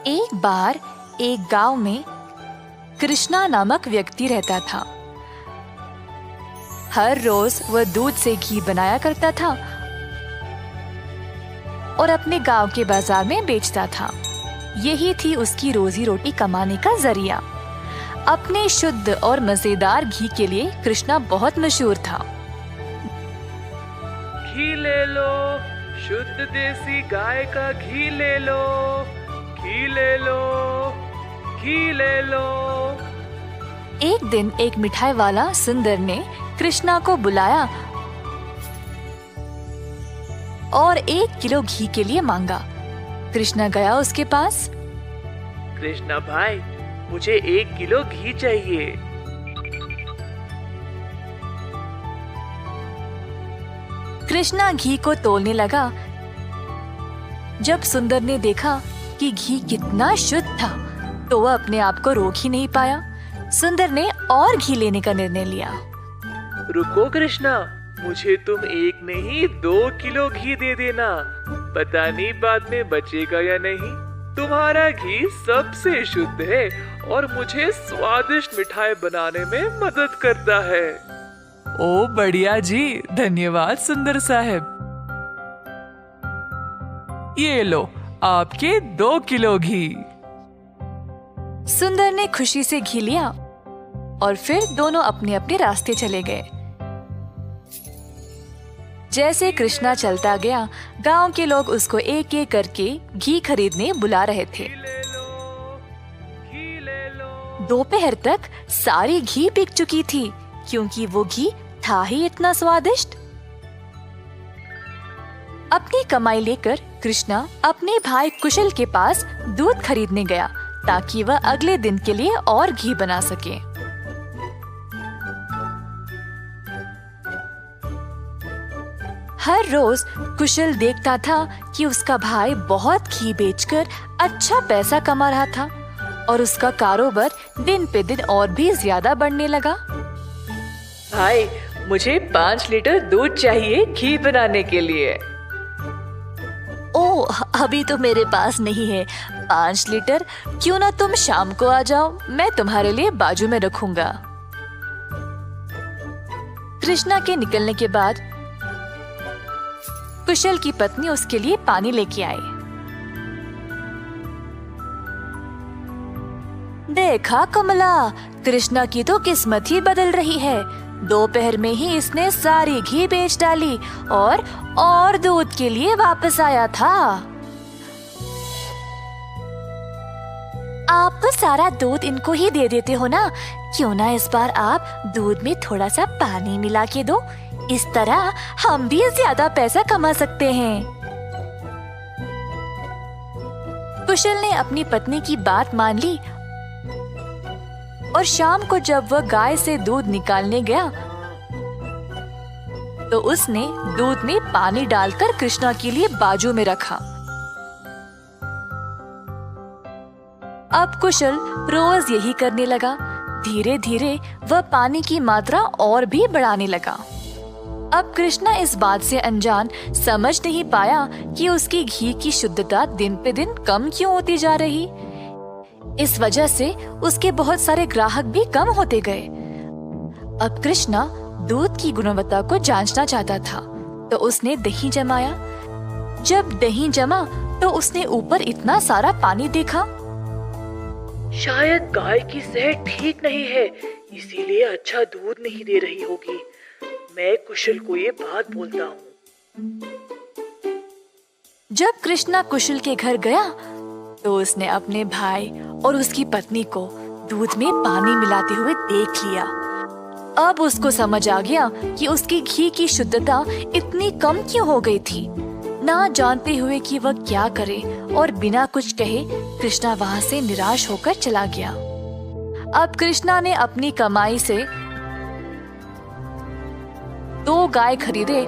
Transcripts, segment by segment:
एक बार एक गांव में कृष्णा नामक व्यक्ति रहता था। हर रोज वह दूध से घी बनाया करता था और अपने गांव के बाजार में बेचता था। यही थी उसकी रोजी रोटी कमाने का जरिया। अपने शुद्ध और मजेदार घी के लिए कृष्णा बहुत मशहूर था। घी ले लो, शुद्ध देसी गाय का घी ले लो, घी ले लो, घी ले लो। एक दिन एक मिठाई वाला सुंदर ने कृष्णा को बुलाया और 1 किलो घी के लिए मांगा। कृष्णा गया उसके पास। कृष्णा भाई, मुझे 1 किलो घी चाहिए। कृष्णा घी को तोलने लगा। जब सुंदर ने देखा कि घी कितना शुद्ध था तो वह अपने आप को रोक ही नहीं पाया। सुंदर ने और घी लेने का निर्णय लिया। रुको कृष्णा, मुझे तुम 1 नहीं 2 किलो घी दे देना। पता नहीं बाद में बचेगा या नहीं। तुम्हारा घी सबसे शुद्ध है और मुझे स्वादिष्ट मिठाई बनाने में मदद करता है। ओ बढ़िया जी, धन्यवाद सुंदर साहब। ये लो आपके 2 किलो घी। सुंदर ने खुशी से घी लिया और फिर दोनों अपने अपने रास्ते चले गए। जैसे कृष्णा चलता गया, गांव के लोग उसको एक एक करके घी खरीदने बुला रहे थे। दोपहर तक सारी घी बिक चुकी थी क्योंकि वो घी था ही इतना स्वादिष्ट। अपनी कमाई लेकर कृष्णा अपने भाई कुशल के पास दूध खरीदने गया ताकि वह अगले दिन के लिए और घी बना सके। हर रोज कुशल देखता था कि उसका भाई बहुत घी बेचकर अच्छा पैसा कमा रहा था और उसका कारोबार दिन पे दिन और भी ज्यादा बढ़ने लगा। भाई, मुझे 5 लीटर दूध चाहिए घी बनाने के लिए। ओह, अभी तो मेरे पास नहीं है 5 लीटर। क्यों ना तुम शाम को आ जाओ, मैं तुम्हारे लिए बाजू में रखूंगा। कृष्णा के निकलने के बाद कुशल की पत्नी उसके लिए पानी लेके आई। देखा कमला, कृष्णा की तो किस्मत ही बदल रही है। दोपहर में ही इसने सारी घी बेच डाली और दूध के लिए वापस आया था। आप तो सारा दूध इनको ही दे देते हो ना, क्यों ना इस बार आप दूध में थोड़ा सा पानी मिला के दो। इस तरह हम भी ज्यादा पैसा कमा सकते हैं। कुशल ने अपनी पत्नी की बात मान ली और शाम को जब वह गाय से दूध निकालने गया तो उसने दूध में पानी डालकर कृष्णा के लिए बाजू में रखा। अब कुशल रोज यही करने लगा। धीरे धीरे वह पानी की मात्रा और भी बढ़ाने लगा। अब कृष्णा इस बात से अनजान समझ नहीं पाया कि उसकी घी की शुद्धता दिन पे दिन कम क्यों होती जा रही। इस वजह से उसके बहुत सारे ग्राहक भी कम होते गए। अब कृष्णा दूध की गुणवत्ता को जांचना चाहता था तो उसने दही जमाया। जब दही जमा तो उसने ऊपर इतना सारा पानी देखा। शायद गाय की सेहत ठीक नहीं है, इसीलिए अच्छा दूध नहीं दे रही होगी। मैं कुशल को ये बात बोलता हूँ। जब कृष्णा कुशल के घर गया तो उसने अपने भाई और उसकी पत्नी को दूध में पानी मिलाते हुए देख लिया। अब उसको समझ आ गया कि उसकी घी की शुद्धता इतनी कम क्यों हो गई थी। ना जानते हुए कि वह क्या करे और बिना कुछ कहे कृष्णा वहां से निराश होकर चला गया। अब कृष्णा ने अपनी कमाई से 2 गाय खरीदे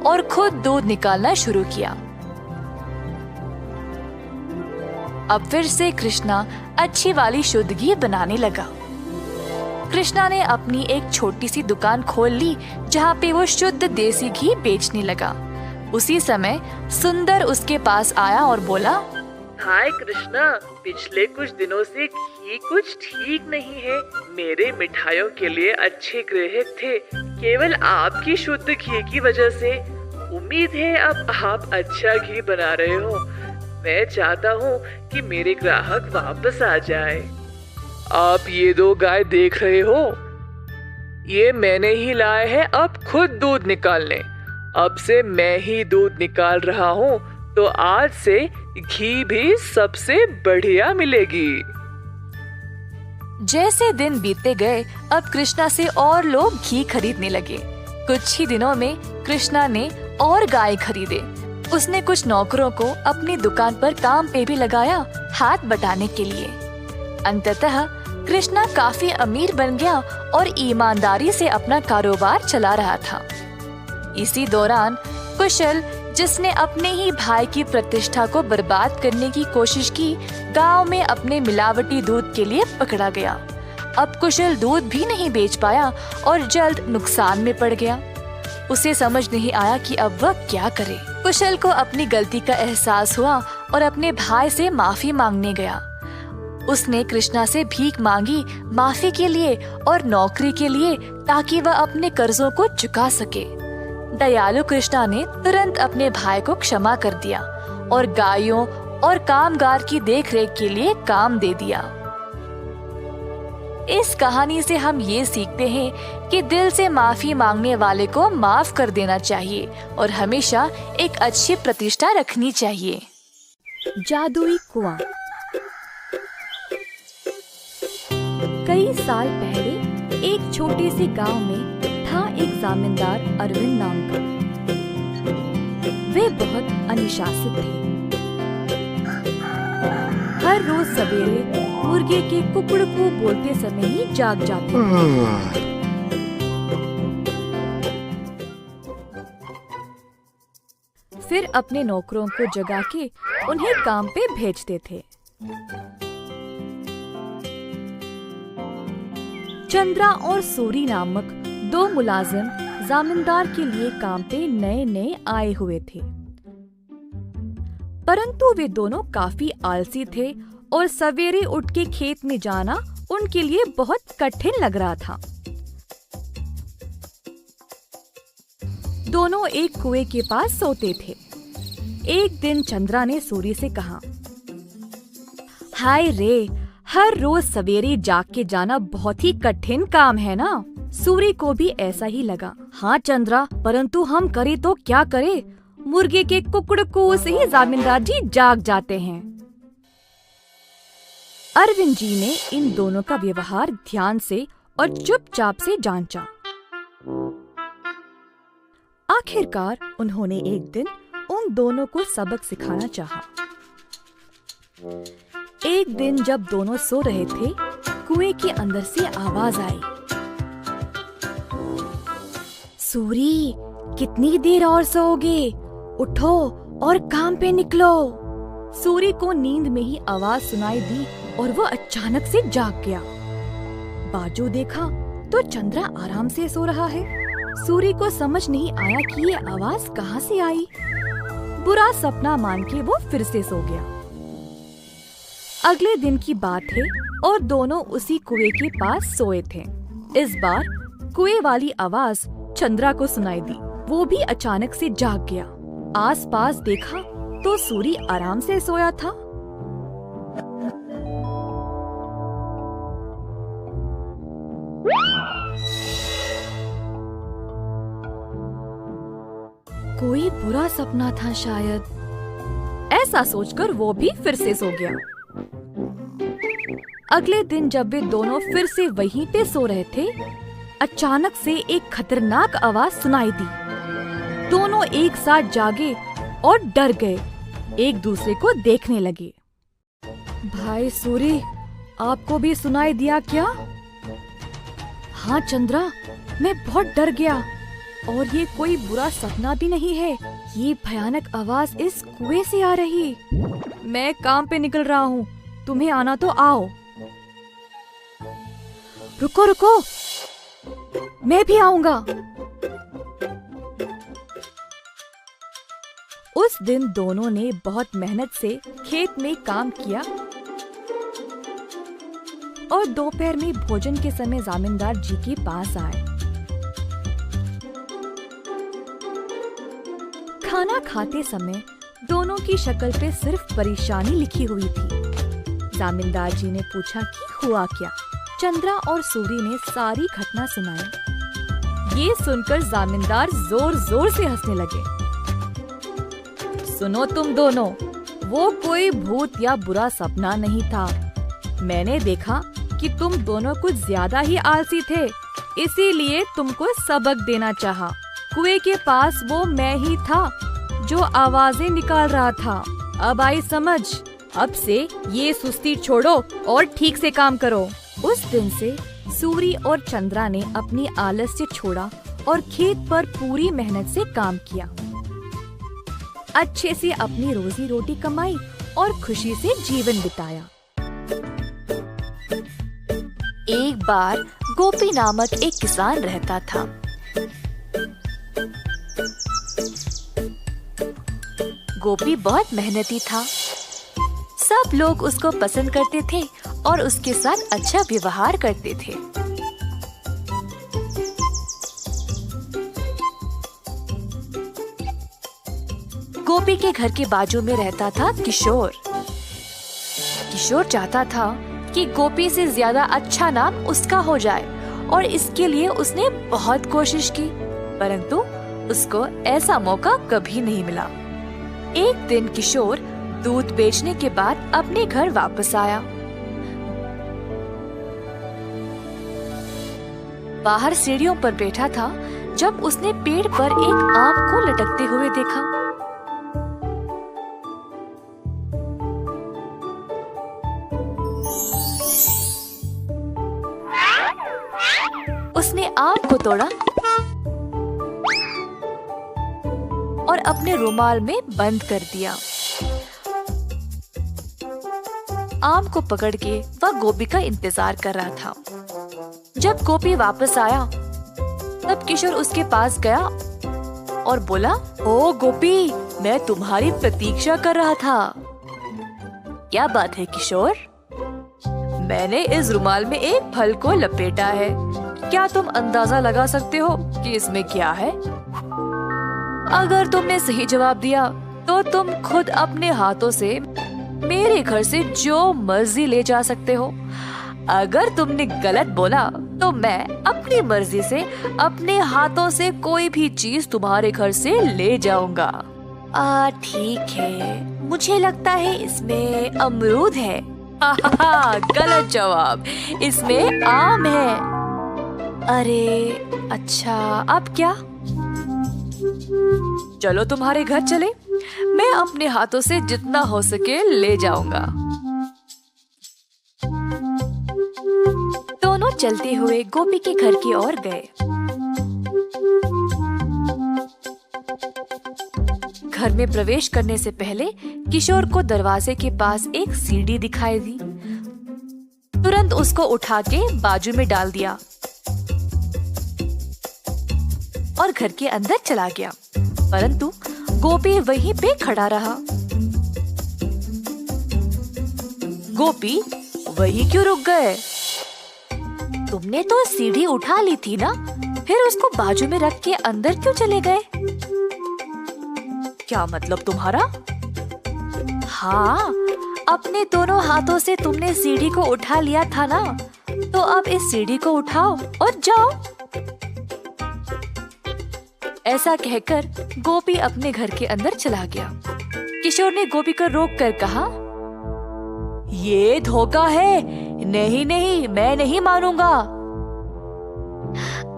और खुद दूध निकालना शुरू किया। अब फिर से कृष्णा अच्छी वाली शुद्ध घी बनाने लगा। कृष्णा ने अपनी एक छोटी सी दुकान खोल ली जहाँ पे वो शुद्ध देसी घी बेचने लगा। उसी समय सुंदर उसके पास आया और बोला, हाय कृष्णा, पिछले कुछ दिनों से घी कुछ ठीक नहीं है। मेरे मिठाइयों के लिए अच्छे ग्राहक थे, केवल आपकी शुद्ध घी की वजह से। उम्मीद है अब आप अच्छा घी बना रहे हो। मैं चाहता हूँ कि मेरे ग्राहक वापस आ जाए। आप ये 2 गाय देख रहे हो, ये मैंने ही लाए हैं अब खुद दूध निकालने। अब से मैं ही दूध निकाल रहा हूँ, तो आज से घी भी सबसे बढ़िया मिलेगी। जैसे दिन बीतते गए, अब कृष्णा से और लोग घी खरीदने लगे। कुछ ही दिनों में कृष्णा ने और गाय खरीदे। उसने कुछ नौकरों को अपनी दुकान पर काम पे भी लगाया, हाथ बटाने के लिए। अंततः कृष्णा काफी अमीर बन गया और ईमानदारी से अपना कारोबार चला रहा था। इसी दौरान कुशल, जिसने अपने ही भाई की प्रतिष्ठा को बर्बाद करने की कोशिश की, गांव में अपने मिलावटी दूध के लिए पकड़ा गया। अब कुशल दूध भी नहीं बेच पाया और जल्द नुकसान में पड़ गया। उसे समझ नहीं आया कि अब वह क्या करे। कुशल को अपनी गलती का एहसास हुआ और अपने भाई से माफी मांगने गया। उसने कृष्णा से भीख मांगी, माफी के लिए और नौकरी के लिए, ताकि वह अपने कर्जों को चुका सके। दयालु कृष्णा ने तुरंत अपने भाई को क्षमा कर दिया और गायों और कामगार की देखरेख के लिए काम दे दिया। इस कहानी से हम ये सीखते हैं कि दिल से माफी मांगने वाले को माफ कर देना चाहिए और हमेशा एक अच्छी प्रतिष्ठा रखनी चाहिए। जादुई कुआं। कई साल पहले एक छोटे से गांव में था एक जमींदार अरविंद नाम का। वे बहुत अनुशासित थे। हर रोज सवेरे मुर्गे के कुकड़कू बोलते समय ही जाग जाते थे। फिर अपने नौकरों को जगा के उन्हें काम पे भेजते थे। चंद्रा और सूरी नामक 2 मुलाजिम जमींदार के लिए काम पे नए नए आए हुए थे, परंतु वे दोनों काफी आलसी थे और सवेरे उठ के खेत में जाना उनके लिए बहुत कठिन लग रहा था। दोनों एक कुएं के पास सोते थे। एक दिन चंद्रा ने सूरी से कहा, हाय रे, हर रोज सवेरे जाग के जाना बहुत ही कठिन काम है ना। सूरी को भी ऐसा ही लगा। हाँ चंद्रा, परंतु हम करे तो क्या करे, मुर्गे के कुकड़कू से ही जमींदार जी जाग जाते हैं। अरविंद जी ने इन दोनों का व्यवहार ध्यान से और चुपचाप से जांचा। आखिरकार उन्होंने एक दिन उन दोनों को सबक सिखाना चाहा। एक दिन जब दोनों सो रहे थे, कुएं के अंदर से आवाज आई, सूरी, कितनी देर और सोओगे? उठो और काम पे निकलो। सूरी को नींद में ही आवाज सुनाई दी और वह अचानक से जाग गया। बाजू देखा तो चंद्रा आराम से सो रहा है। सूरी को समझ नहीं आया कि ये आवाज कहाँ से आई। बुरा सपना मान के वो फिर से सो गया। अगले दिन की बात है और दोनों उसी कुएं के पास सोए थे। इस बार कुएं वाली आवाज चंद्रा को सुनाई दी। वो भी अचानक से जाग गया। आसपास देखा तो सूरी आराम से सोया था। कोई बुरा सपना था शायद, ऐसा सोचकर वो भी फिर से सो गया। अगले दिन जब वे दोनों फिर से वहीं पे सो रहे थे, अचानक से एक खतरनाक आवाज सुनाई दी। दोनों एक साथ जागे और डर गए, एक दूसरे को देखने लगे। भाई सूरी, आपको भी सुनाई दिया क्या? हाँ चंद्रा, मैं बहुत डर गया और ये कोई बुरा सपना भी नहीं है। ये भयानक आवाज इस कुएं से आ रही। मैं काम पे निकल रहा हूँ, तुम्हें आना तो आओ। रुको रुको, मैं भी आऊंगा। उस दिन दोनों ने बहुत मेहनत से खेत में काम किया और दोपहर में भोजन के समय जमींदार जी के पास आए। खाना खाते समय दोनों की शक्ल पे सिर्फ परेशानी लिखी हुई थी। जमींदार जी ने पूछा कि हुआ क्या। चंद्रा और सूरी ने सारी घटना सुनाई। ये सुनकर जमींदार जोर जोर से हंसने लगे। सुनो तुम दोनों, वो कोई भूत या बुरा सपना नहीं था। मैंने देखा कि तुम दोनों कुछ ज्यादा ही आलसी थे, इसीलिए तुमको सबक देना चाहा। कुएं के पास वो मैं ही था जो आवाजें निकाल रहा था। अब आई समझ। अब से ये सुस्ती छोड़ो और ठीक से काम करो। उस दिन से सूरी और चंद्रा ने अपनी आलस्य छोड़ा और खेत पर पूरी मेहनत से काम किया। अच्छे से अपनी रोजी रोटी कमाई और खुशी से जीवन बिताया। एक बार गोपी नामक एक किसान रहता था। गोपी बहुत मेहनती था। सब लोग उसको पसंद करते थे और उसके साथ अच्छा व्यवहार करते थे। गोपी के घर के बाजू में रहता था किशोर। किशोर चाहता था कि गोपी से ज्यादा अच्छा नाम उसका हो जाए और इसके लिए उसने बहुत कोशिश की, परंतु उसको ऐसा मौका कभी नहीं मिला। एक दिन किशोर दूध बेचने के बाद अपने घर वापस आया। बाहर सीढ़ियों पर बैठा था जब उसने पेड़ पर एक आम को लटकते हुए देखा। उसने आम को तोड़ा और अपने रुमाल में बंद कर दिया। आम को पकड़ के वह गोपी का इंतजार कर रहा था। जब गोपी वापस आया तब किशोर उसके पास गया और बोला, ओ गोपी, मैं तुम्हारी प्रतीक्षा कर रहा था। क्या बात है किशोर? मैंने इस रुमाल में एक फल को लपेटा है। क्या तुम अंदाजा लगा सकते हो कि इसमें क्या है? अगर तुमने सही जवाब दिया तो तुम खुद अपने हाथों से मेरे घर से जो मर्जी ले जा सकते हो। अगर तुमने गलत बोला तो मैं अपनी मर्जी से अपने हाथों से कोई भी चीज तुम्हारे घर से ले जाऊंगा। ठीक है, मुझे लगता है इसमें अमरूद है। गलत जवाब, इसमें आम है। अरे अच्छा, अब क्या? चलो तुम्हारे घर चले, मैं अपने हाथों से जितना हो सके ले जाऊंगा। दोनों चलते हुए गोपी के घर की ओर गए। घर में प्रवेश करने से पहले किशोर को दरवाजे के पास एक सीढ़ी दिखाई दी। तुरंत उसको उठा के बाजू में डाल दिया और घर के अंदर चला गया, परंतु गोपी वहीं पे खड़ा रहा। गोपी, वहीं क्यों रुक गए? तुमने तो सीढ़ी उठा ली थी ना, फिर उसको बाजू में रख के अंदर क्यों चले गए? क्या मतलब तुम्हारा? हाँ, अपने दोनों हाथों से तुमने सीढ़ी को उठा लिया था ना, तो अब इस सीढ़ी को उठाओ और जाओ। ऐसा कहकर गोपी अपने घर के अंदर चला गया। किशोर ने गोपी को रोक कर कहा, ये धोखा है, नहीं नहीं, मैं नहीं मानूंगा।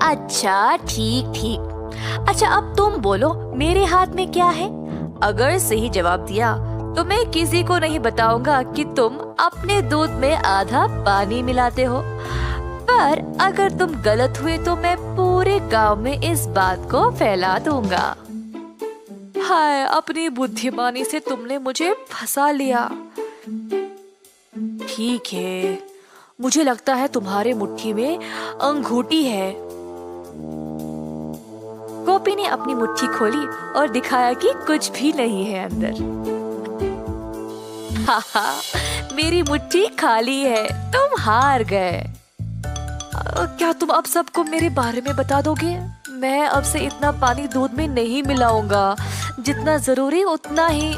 अच्छा ठीक ठीक, अच्छा अब तुम बोलो, मेरे हाथ में क्या है? अगर सही जवाब दिया तो मैं किसी को नहीं बताऊंगा कि तुम अपने दूध में आधा पानी मिलाते हो, पर अगर तुम गलत हुए तो मैं पूरे गांव में इस बात को फैला दूंगा। हाय, अपनी बुद्धिमानी से तुमने मुझे फंसा लिया। ठीक है, मुझे लगता है तुम्हारे मुट्ठी में अंगूठी है। गोपी टोपी ने अपनी मुट्ठी खोली और दिखाया कि कुछ भी नहीं है अंदर। हाहा, मेरी मुट्ठी खाली है, तुम हार गए। क्या तुम अब सबको मेरे बारे में बता दोगे? मैं अब से इतना पानी दूध में नहीं मिलाऊंगा, जितना जरूरी उतना ही।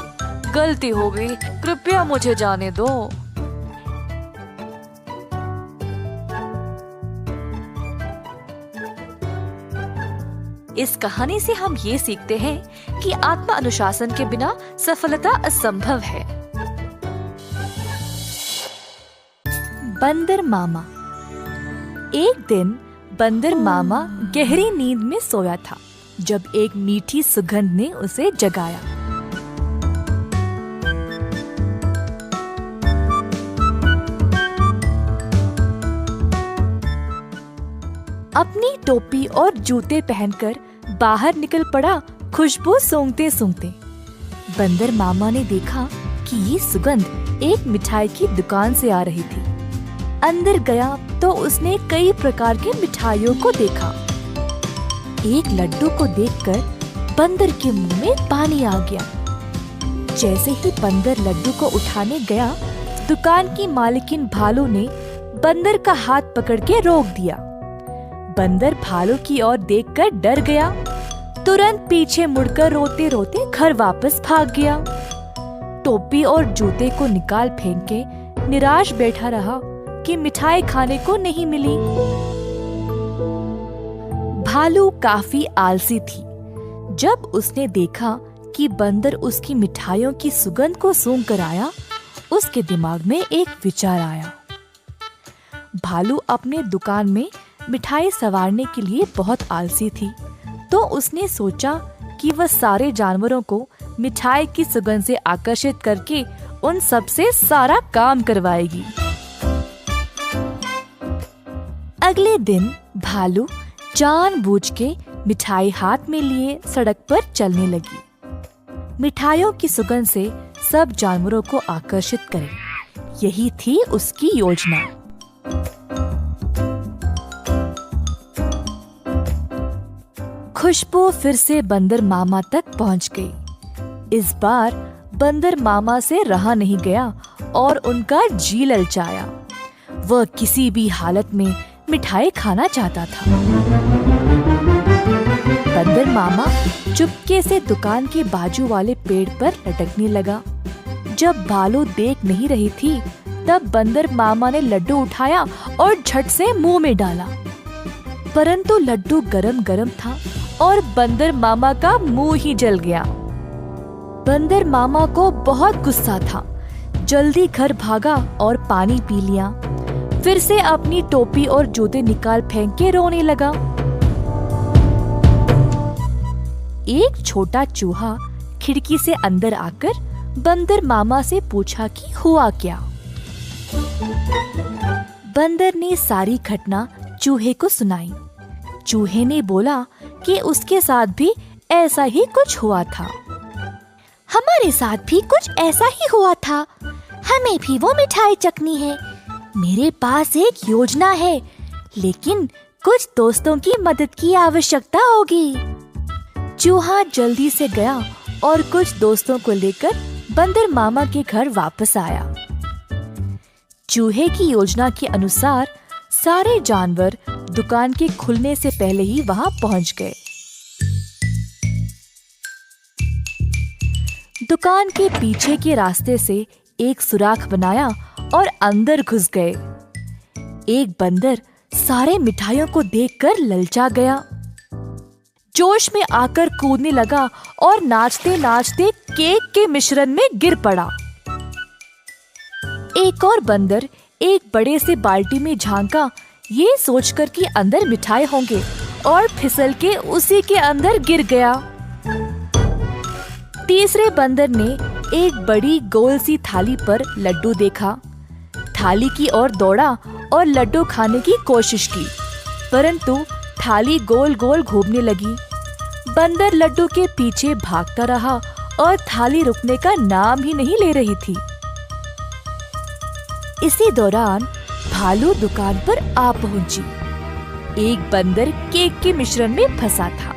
गलती हो गई, कृपया मुझे जाने दो। इस कहानी से हम ये सीखते हैं कि आत्म अनुशासन के बिना सफलता असंभव है। बंदर मामा। एक दिन बंदर मामा गहरी नींद में सोया था जब एक मीठी सुगंध ने उसे जगाया। अपनी टोपी और जूते पहनकर बाहर निकल पड़ा खुशबू सूंघते सूंघते। बंदर मामा ने देखा कि ये सुगंध एक मिठाई की दुकान से आ रही थी। अंदर गया तो उसने कई प्रकार की मिठाइयों को देखा। एक लड्डू को देखकर बंदर के मुंह में पानी आ गया। जैसे ही बंदर लड्डू को उठाने गया, दुकान की मालकिन भालू ने बंदर का हाथ पकड़ के रोक दिया। बंदर भालू की ओर देखकर डर गया, तुरंत पीछे मुड़कर रोते रोते घर वापस भाग गया। टोपी और जूते को निकाल फेंक के निराश बैठा रहा कि मिठाई खाने को नहीं मिली। भालू काफी आलसी थी। जब उसने देखा कि बंदर उसकी मिठाइयों की सुगंध को सूंघ कर आया, उसके दिमाग में एक विचार आया। भालू अपने दुकान में मिठाई संवारने के लिए बहुत आलसी थी, तो उसने सोचा कि वह सारे जानवरों को मिठाई की सुगंध से आकर्षित करके उन सब से सारा काम करवाएगी। अगले दिन भालू जानबूझ के मिठाई हाथ में लिए सड़क पर चलने लगी। मिठाइयों की सुगंध से सब जानवरों को आकर्षित करे, यही थी उसकी योजना। खुशबू फिर से बंदर मामा तक पहुंच गई। इस बार बंदर मामा से रहा नहीं गया और उनका जी ललचाया। वह किसी भी हालत में मिठाई खाना चाहता था। बंदर मामा चुपके से दुकान के बाजू वाले पेड़ पर लटकने लगा। जब भालू देख नहीं रही थी, तब बंदर मामा ने लड्डू उठाया और झट से मुंह में डाला। परंतु लड्डू गरम गरम था और बंदर मामा का मुंह ही जल गया। बंदर मामा को बहुत गुस्सा था। जल्दी घर भागा और पानी पी लिया। फिर से अपनी टोपी और जूते निकाल फेंक के रोने लगा। एक छोटा चूहा खिड़की से अंदर आकर बंदर मामा से पूछा कि हुआ क्या। बंदर ने सारी घटना चूहे को सुनाई। चूहे ने बोला कि उसके साथ भी ऐसा ही कुछ हुआ था। हमारे साथ भी कुछ ऐसा ही हुआ था। हमें भी वो मिठाई चखनी है। मेरे पास एक योजना है, लेकिन कुछ दोस्तों की मदद की आवश्यकता होगी। चूहा जल्दी से गया और कुछ दोस्तों को लेकर बंदर मामा के घर वापस आया। चूहे की योजना के अनुसार सारे जानवर दुकान के खुलने से पहले ही वहां पहुंच गए। दुकान के पीछे के रास्ते से एक सुराख बनाया और अंदर घुस गए। एक बंदर सारे मिठाइयों को देखकर ललचा गया। जोश में आकर कूदने लगा और नाचते नाचते केक के मिश्रण में गिर पड़ा। एक और बंदर एक बड़े से बाल्टी में झांका, ये सोचकर कि अंदर मिठाई होंगे, और फिसल के उसी के अंदर गिर गया। तीसरे बंदर ने एक बड़ी गोल सी थाली पर लड्डू देखा। थाली की ओर दौड़ा और लड्डू खाने की कोशिश की, परंतु थाली गोल गोल घूमने लगी। बंदर लड्डू के पीछे भागता रहा और थाली रुकने का नाम ही नहीं ले रही थी। इसी दौरान भालू दुकान पर आ पहुंची। एक बंदर केक के मिश्रण में फंसा था।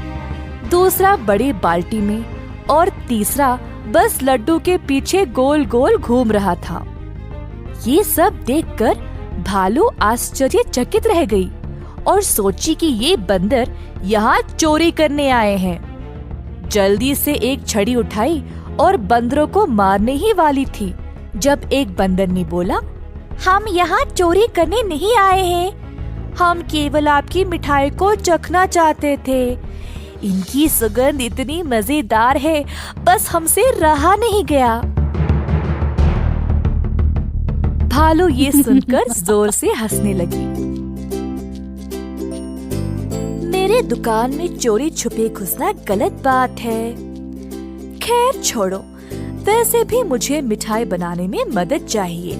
दूसरा बड़ी बाल्टी में और तीसरा बस लड्डू के पीछे गोल गोल घूम रहा था। ये सब देखकर भालू आश्चर्यचकित रह गई और सोची कि ये बंदर यहाँ चोरी करने आए हैं। जल्दी से एक छड़ी उठाई और बंदरों को मारने ही वाली थी, जब एक बंदर ने बोला, हम यहाँ चोरी करने नहीं आए हैं, हम केवल आपकी मिठाई को चखना चाहते थे। इनकी सुगंध इतनी मजेदार है, बस हमसे रहा नहीं गया। भालू ये सुनकर जोर से हंसने लगी। मेरे दुकान में चोरी छुपे घुसना गलत बात है। खैर छोड़ो, वैसे भी मुझे मिठाई बनाने में मदद चाहिए।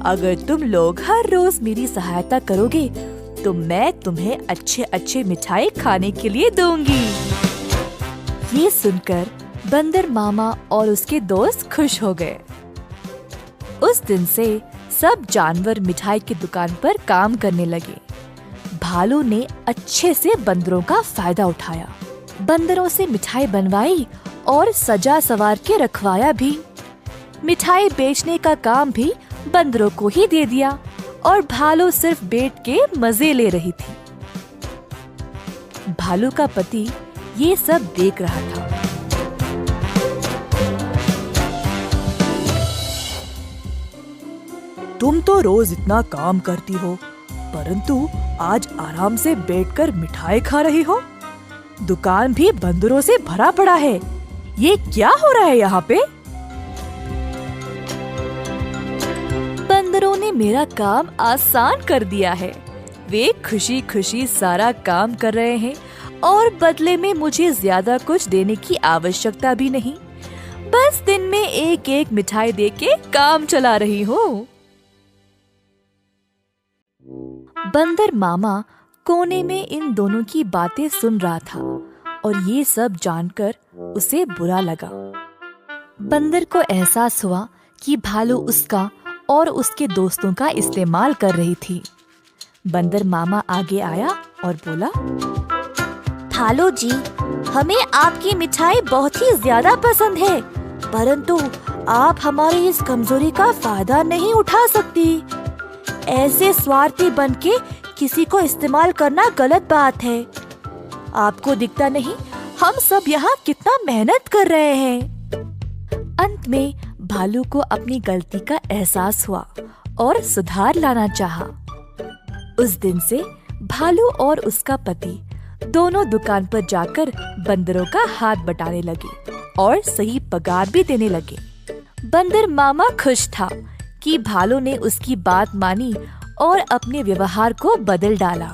अगर तुम लोग हर रोज मेरी सहायता करोगे तो मैं तुम्हें अच्छे अच्छे मिठाई खाने के लिए दूंगी। ये सुनकर बंदर मामा और उसके दोस्त खुश हो गए। उस दिन से सब जानवर मिठाई की दुकान पर काम करने लगे। भालू ने अच्छे से बंदरों का फायदा उठाया, बंदरों से मिठाई बनवाई और सजा सवार के रखवाया भी। मिठाई बेचने का काम भी बंदरों को ही दे दिया और भालू सिर्फ बैठ के मजे ले रही थी। भालू का पति ये सब देख रहा था। तुम तो रोज इतना काम करती हो, परंतु आज आराम से बैठकर मिठाई खा रही हो। दुकान भी बंदरों से भरा पड़ा है। ये क्या हो रहा है यहाँ पे? बंदरों ने मेरा काम आसान कर दिया है। वे खुशी खुशी सारा काम कर रहे हैं और बदले में मुझे ज्यादा कुछ देने की आवश्यकता भी नहीं। बस दिन में एक एक मिठाई देके काम चला रही हूँ। बंदर मामा कोने में इन दोनों की बातें सुन रहा था और ये सब जानकर उसे बुरा लगा। बंदर को एहसास हुआ कि भालू उसका और उसके दोस्तों का इस्तेमाल कर रही थी। बंदर मामा आगे आया और बोला, भालू जी, हमें आपकी मिठाई बहुत ही ज्यादा पसंद है, परंतु आप हमारी इस कमजोरी का फायदा नहीं उठा सकती। ऐसे स्वार्थी बनके किसी को इस्तेमाल करना गलत बात है। आपको दिखता नहीं हम सब यहाँ कितना मेहनत कर रहे हैं। अंत में भालू को अपनी गलती का एहसास हुआ और सुधार लाना चाहा। उस दिन से भालू और उसका पति दोनों दुकान पर जाकर बंदरों का हाथ बटाने लगे और सही पगार भी देने लगे। बंदर मामा खुश था कि भालू ने उसकी बात मानी और अपने व्यवहार को बदल डाला।